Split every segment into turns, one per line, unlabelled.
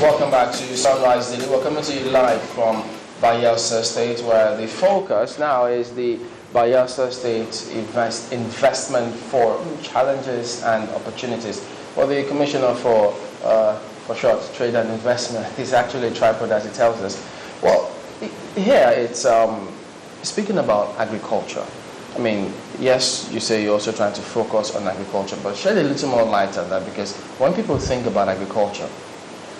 Welcome back to Sunrise Daily. We're coming to you live from Bayelsa State, where the focus now is the Bayelsa State Investment Forum, Challenges and Opportunities. Well, the Commissioner for short, Trade and Investment is actually a tripod, as it tells us. Well, here it's speaking about agriculture. I mean, yes, you say you're also trying to focus on agriculture, but shed a little more light on that, because when people think about agriculture,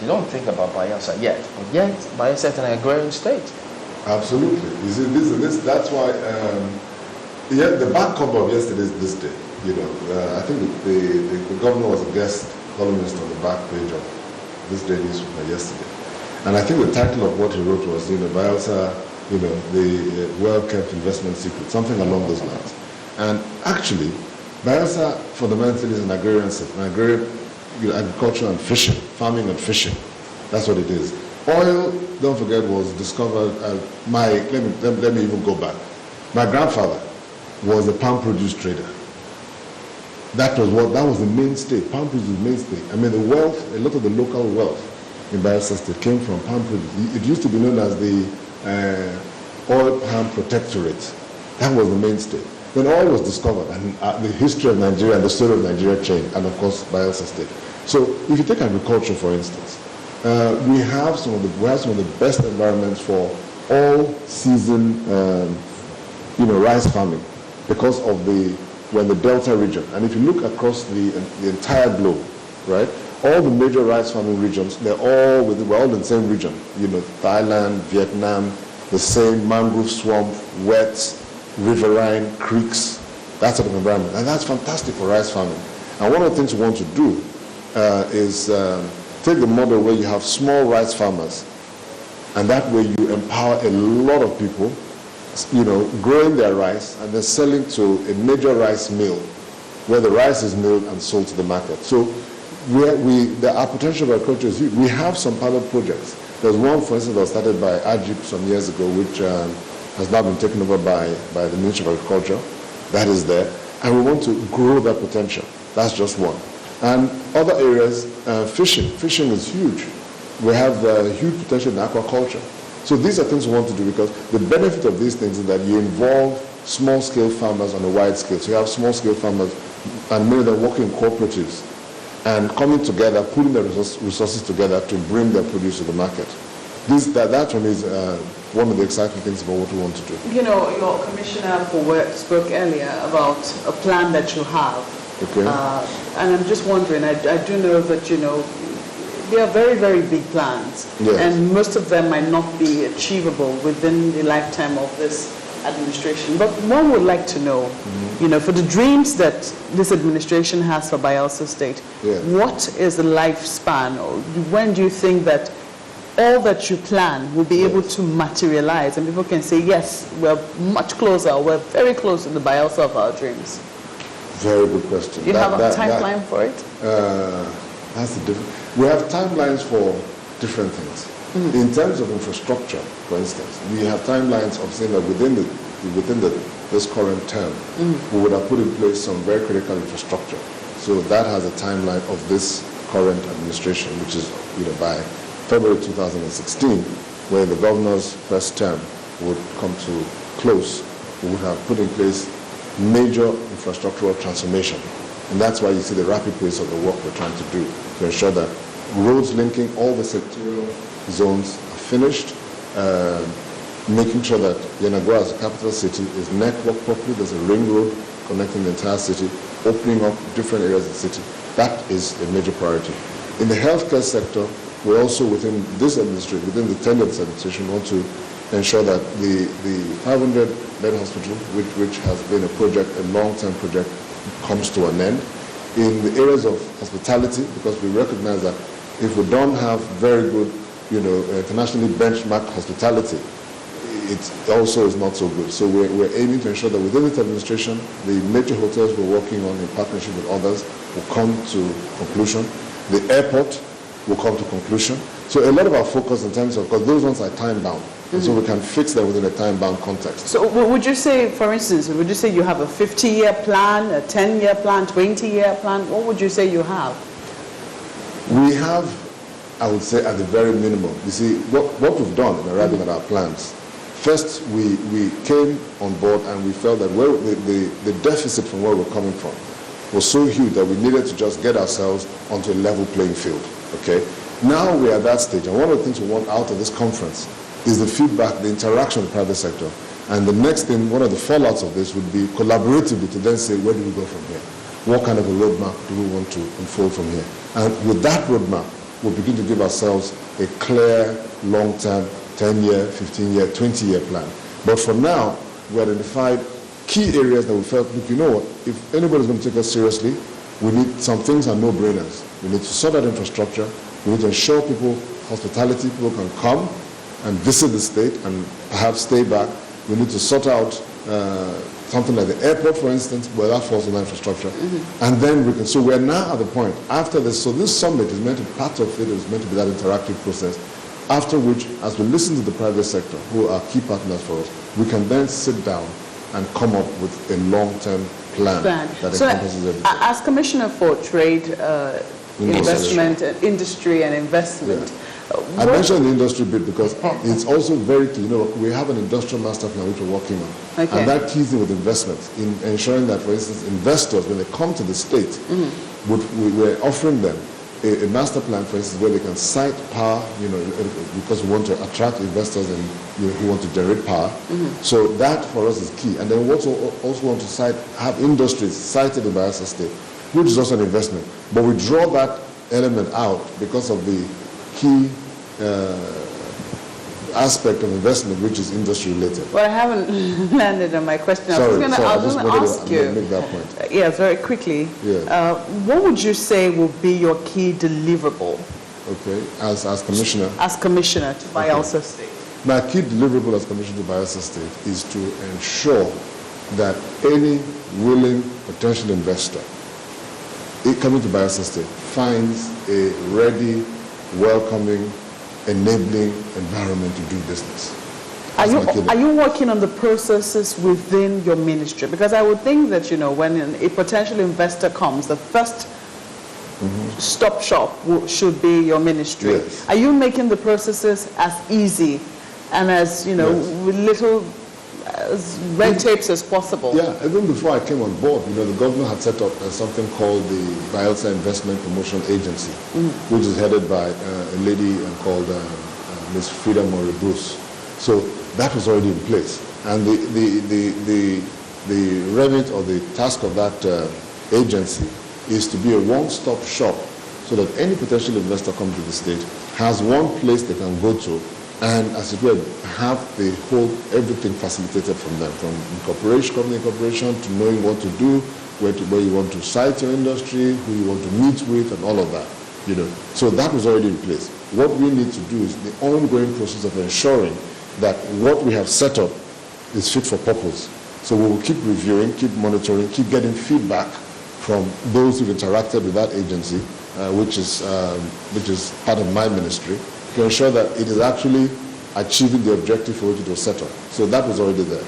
they don't think about Bayelsa yet. But yet, Bayelsa is an agrarian state.
Absolutely. You see, that's why the backcover of yesterday is this day. You know, I think the governor was a guest columnist on the back page of this day newspaper yesterday. And I think the title of what he wrote was, you know, Bayelsa, you know, the well-kept investment secret, something along those lines. And actually, Bayelsa fundamentally is an agrarian state, agriculture and fishing, farming and fishing. That's what it is. Oil, don't forget, was discovered. Let me even go back. My grandfather was a palm produce trader. That was the mainstay. Palm produce was the mainstay. I mean, the wealth, a lot of the local wealth in Bayelsa State came from palm produce. It used to be known as the oil palm protectorate. That was the mainstay. When oil was discovered, and the history of Nigeria and the story of Nigeria changed, and of course Bayelsa State. So if you take agriculture, for instance, we have some of the best environments for all season, rice farming, because of we're in the Delta region. And if you look across the entire globe, right, all the major rice farming regions, we're all in the same region. You know, Thailand, Vietnam, the same mangrove swamp, wet, riverine, creeks, that sort of environment. And that's fantastic for rice farming. And one of the things we want to do is take the model where you have small rice farmers, and that way you empower a lot of people, you know, growing their rice and then selling to a major rice mill, where the rice is milled and sold to the market. So our potential of agriculture is huge. We have some pilot projects. There's one, for instance, that was started by AGIP some years ago, which has now been taken over by the Ministry of Agriculture. That is there. And we want to grow that potential. That's just one. And other areas, fishing. Fishing is huge. We have huge potential in aquaculture. So these are things we want to do, because the benefit of these things is that you involve small-scale farmers on a wide scale. So you have small-scale farmers, and many of them working in cooperatives, and coming together, putting their resources together to bring their produce to the market. That one is one of the exciting things about what we want to do. You know,
your Commissioner for Work spoke earlier about a plan that you have.
Okay.
And I'm just wondering, I do know that, you know, they are very, very big plans.
Yes.
And most of them might not be achievable within the lifetime of this administration. But one would like to know, you know, for the dreams that this administration has for Bayelsa State, what is the lifespan, or when do you think that all that you plan will be able to materialize and people can say, yes, we're much closer, we're very close to the Bayelsa of our dreams?
Very good question.
You have a timeline for it?
That's the difference. We have timelines for different things. In terms of infrastructure, for instance, we have timelines of saying that within this current term, we would have put in place some very critical infrastructure. So that has a timeline of this current administration, which is, you know, by February 2016, where the governor's first term would come to close, we would have put in place major infrastructural transformation. And that's why you see the rapid pace of the work we're trying to do, to ensure that roads linking all the sectorial zones are finished, making sure that Yenagoa as a capital city is networked properly. There's a ring road connecting the entire city, opening up different areas of the city. That is a major priority. In the healthcare sector, we're also within this administration, within the tenure of this administration, want to ensure that the 500-bed hospital, which has been a project, a long-term project, comes to an end. In the areas of hospitality, because we recognize that if we don't have very good, you know, internationally benchmarked hospitality, it also is not so good. So we're aiming to ensure that within this administration, the major hotels we're working on in partnership with others will come to conclusion. The airport will come to conclusion. So a lot of our focus in terms of, because those ones are time-bound, so we can fix them within a time-bound context.
So would you say, for instance, would you say you have a 50-year plan, a 10-year plan, 20-year plan? What would you say you have?
We have I would say at the very minimum. You see, what we've done in arriving at our plans, first we came on board and we felt that where the deficit from where we're coming from was so huge that we needed to just get ourselves onto a level playing field, okay? Now we're at that stage, and one of the things we want out of this conference is the feedback, the interaction with the private sector. And the next thing, one of the fallouts of this would be collaboratively to then say, where do we go from here? What kind of a roadmap do we want to unfold from here? And with that roadmap, we'll begin to give ourselves a clear, long-term, 10-year, 15-year, 20-year plan. But for now, we identified key areas that we felt, look, you know what, if anybody's going to take us seriously, we need some things are no-brainers. We need to sort out infrastructure. We need to ensure people, hospitality, people can come and visit the state and perhaps stay back. We need to sort out something like the airport, for instance, where that falls on infrastructure. And then we can, so we're now at the point, after this, so this summit is meant to, part of it is meant to be that interactive process, after which, as we listen to the private sector, who are key partners for us, we can then sit down and come up with a long-term plan that encompasses everything.
As Commissioner for Trade, Investment, Industry and Investment,
I mentioned the industry bit because it's also very key. You know, we have an industrial master plan which we're working on. Okay. And that keys in with investments, in ensuring that, for instance, investors, when they come to the state, we're offering them a master plan, for instance, where they can site power, you know, because we want to attract investors and who want to generate power. So that for us is key. And then we also want to have industries sited in Bayelsa State, which is also an investment. But we draw that element out because of the key aspect of investment, which is industry related.
Well, I haven't landed on my question. I was going to ask you.
Make that point.
Yes, very quickly.
Yeah.
What would you say will be your key deliverable?
Okay, as Commissioner.
As Commissioner to Bayelsa State.
My key deliverable as Commissioner to Bayelsa State is to ensure that any willing potential investor coming to Bayelsa State finds a ready, welcoming, enabling environment to do business.
Are you working on the processes within your ministry? Because I would think that, you know, when a potential investor comes, the first stop shop should be your ministry.
Yes.
Are you making the processes as easy and as, you know, with little as red tapes as possible?
Yeah, even before I came on board, you know, the governor had set up something called the Bayelsa Investment Promotion Agency, which is headed by a lady called Ms. Frida Moribus. So that was already in place. And the remit or the task of that agency is to be a one-stop shop so that any potential investor coming to the state has one place they can go to and, as it were, have the whole, everything facilitated from them, from company incorporation to knowing what to do, where you want to site your industry, who you want to meet with, and all of that. You know, so that was already in place. What we need to do is the ongoing process of ensuring that what we have set up is fit for purpose. So we will keep reviewing, keep monitoring, keep getting feedback from those who've interacted with that agency, which is part of my ministry, to ensure that it is actually achieving the objective for which it was set up. So that was already there.